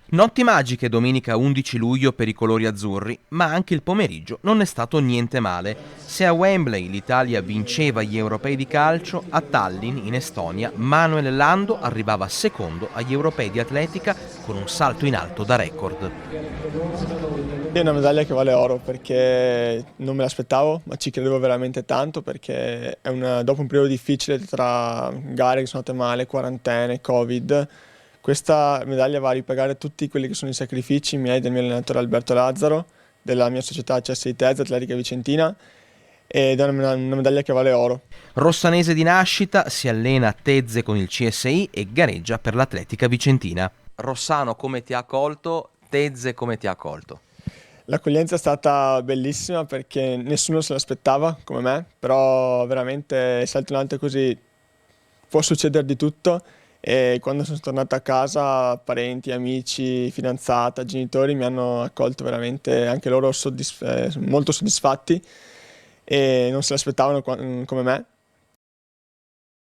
Notti magiche domenica 11 luglio per i colori azzurri, ma anche il pomeriggio non è stato niente male. Se a Wembley l'Italia vinceva gli europei di calcio, a Tallinn, in Estonia, Manuel Lando arrivava secondo agli europei di atletica con un salto in alto da record. È una medaglia che vale oro perché non me l'aspettavo, ma ci credevo veramente tanto perché dopo un periodo difficile tra gare che sono andate male, quarantene, Covid, questa medaglia va a ripagare tutti quelli che sono i sacrifici miei, del mio allenatore Alberto Lazzaro, della mia società CSI Tez Atletica Vicentina, ed è una medaglia che vale oro. Rossanese di nascita, si allena a Tezze con il CSI e gareggia per l'Atletica Vicentina. Rossano come ti ha accolto, Tezze come ti ha accolto? L'accoglienza è stata bellissima perché nessuno se l'aspettava come me, però veramente salto in alto così può succedere di tutto e quando sono tornato a casa parenti, amici, fidanzata, genitori mi hanno accolto veramente anche loro molto soddisfatti e non se l'aspettavano come me